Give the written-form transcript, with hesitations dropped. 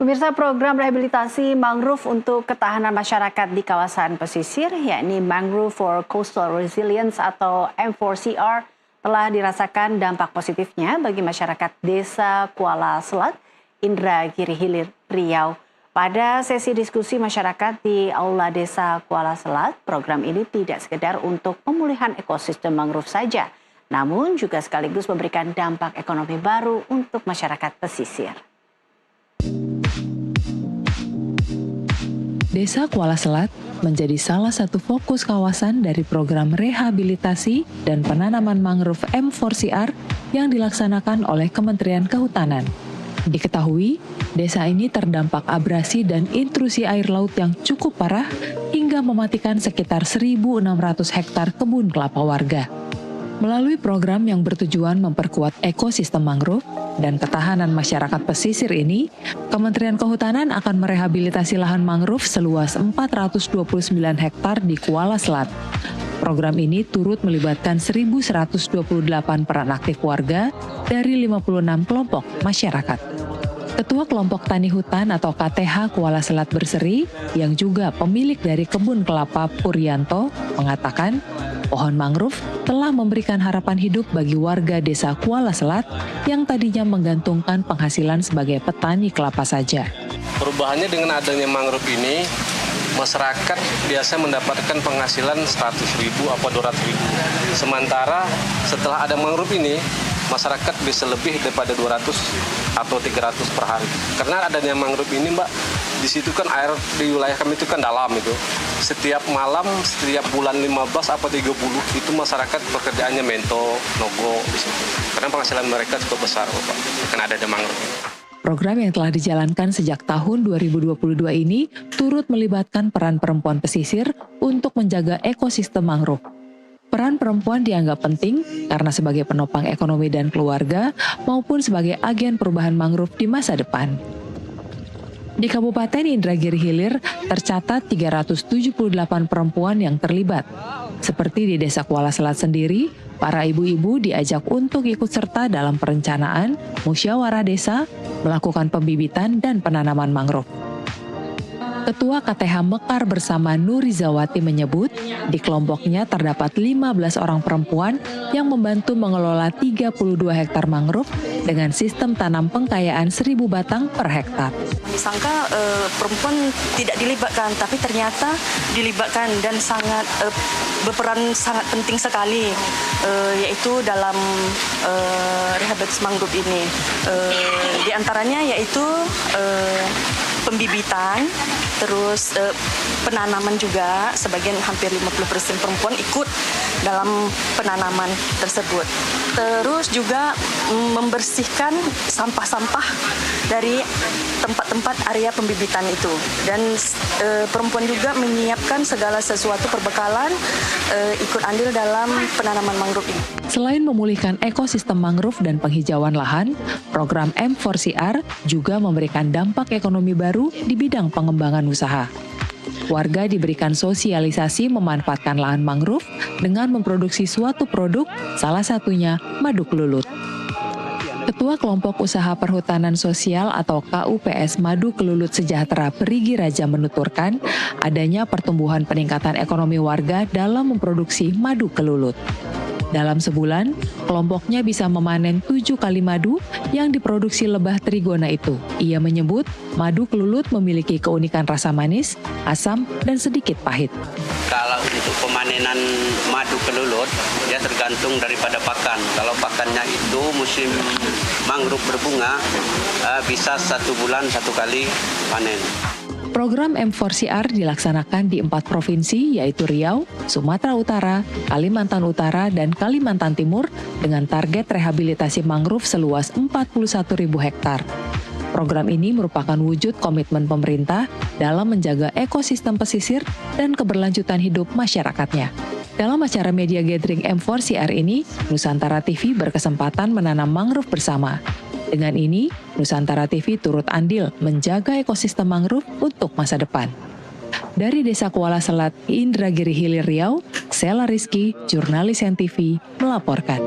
Pemirsa, program rehabilitasi mangrove untuk ketahanan masyarakat di kawasan pesisir, yakni Mangrove for Coastal Resilience atau M4CR, telah dirasakan dampak positifnya bagi masyarakat Desa Kuala Selat, Indragiri Hilir, Riau. Pada sesi diskusi masyarakat di Aula Desa Kuala Selat, program ini tidak sekedar untuk pemulihan ekosistem mangrove saja, namun juga sekaligus memberikan dampak ekonomi baru untuk masyarakat pesisir. Desa Kuala Selat menjadi salah satu fokus kawasan dari program rehabilitasi dan penanaman mangrove M4CR yang dilaksanakan oleh Kementerian Kehutanan. Diketahui, desa ini terdampak abrasi dan intrusi air laut yang cukup parah hingga mematikan sekitar 1.600 hektar kebun kelapa warga. Melalui program yang bertujuan memperkuat ekosistem mangrove dan ketahanan masyarakat pesisir ini, Kementerian Kehutanan akan merehabilitasi lahan mangrove seluas 429 hektar di Kuala Selat. Program ini turut melibatkan 1.128 peran aktif warga dari 56 kelompok masyarakat. Ketua Kelompok Tani Hutan atau KTH Kuala Selat Berseri, yang juga pemilik dari kebun kelapa Puryanto, mengatakan pohon mangrove telah memberikan harapan hidup bagi warga desa Kuala Selat yang tadinya menggantungkan penghasilan sebagai petani kelapa saja. Perubahannya dengan adanya mangrove ini, masyarakat biasa mendapatkan penghasilan 100.000 atau 200.000. Sementara setelah ada mangrove ini, masyarakat bisa lebih daripada 200 atau 300 per hari. Karena adanya mangrove ini, Mbak, di situ kan air di wilayah kami itu kan dalam itu. Setiap malam, setiap bulan 15 atau 30 itu masyarakat pekerjaannya mento, nogo di situ. Karena penghasilan mereka cukup besar, Bapak, karena adanya mangrove ini. Program yang telah dijalankan sejak tahun 2022 ini turut melibatkan peran perempuan pesisir untuk menjaga ekosistem mangrove. Peran perempuan dianggap penting karena sebagai penopang ekonomi dan keluarga maupun sebagai agen perubahan mangrove di masa depan. Di Kabupaten Indragiri Hilir tercatat 378 perempuan yang terlibat. Seperti di Desa Kuala Selat sendiri, para ibu-ibu diajak untuk ikut serta dalam perencanaan, musyawarah desa, melakukan pembibitan dan penanaman mangrove. Ketua KTH Mekar bersama Nurizawati menyebut, di kelompoknya terdapat 15 orang perempuan yang membantu mengelola 32 hektar mangrove dengan sistem tanam pengkayaan 1.000 batang per hektar. Disangka perempuan tidak dilibatkan, tapi ternyata dilibatkan dan sangat berperan sangat penting sekali, yaitu dalam rehabilitasi mangrove ini. Di antaranya yaitu pembibitan, terus penanaman juga, sebagian hampir 50% perempuan ikut dalam penanaman tersebut. Terus juga membersihkan sampah-sampah dari tempat-tempat area pembibitan itu. Dan perempuan juga menyiapkan segala sesuatu perbekalan, ikut andil dalam penanaman mangrove ini. Selain memulihkan ekosistem mangrove dan penghijauan lahan, program M4CR juga memberikan dampak ekonomi baru di bidang pengembangan usaha. Warga diberikan sosialisasi memanfaatkan lahan mangrove dengan memproduksi suatu produk, salah satunya madu kelulut. Ketua Kelompok Usaha Perhutanan Sosial atau KUPS Madu Kelulut Sejahtera Perigi Raja menuturkan adanya pertumbuhan peningkatan ekonomi warga dalam memproduksi madu kelulut. Dalam sebulan, kelompoknya bisa memanen 7 kali madu yang diproduksi lebah trigona itu. Ia menyebut madu kelulut memiliki keunikan rasa manis, asam, dan sedikit pahit. Kalau untuk pemanenan madu kelulut, dia tergantung daripada pakan. Kalau pakannya itu musim mangrove berbunga, bisa 1 bulan 1 kali panen. Program M4CR dilaksanakan di 4 provinsi, yaitu Riau, Sumatera Utara, Kalimantan Utara, dan Kalimantan Timur dengan target rehabilitasi mangrove seluas 41.000 hektar. Program ini merupakan wujud komitmen pemerintah dalam menjaga ekosistem pesisir dan keberlanjutan hidup masyarakatnya. Dalam acara media gathering M4CR ini, Nusantara TV berkesempatan menanam mangrove bersama. Dengan ini, Nusantara TV turut andil menjaga ekosistem mangrove untuk masa depan. Dari Desa Kuala Selat, Indragiri Hilir Riau, Sela Rizky, jurnalis NTV, melaporkan.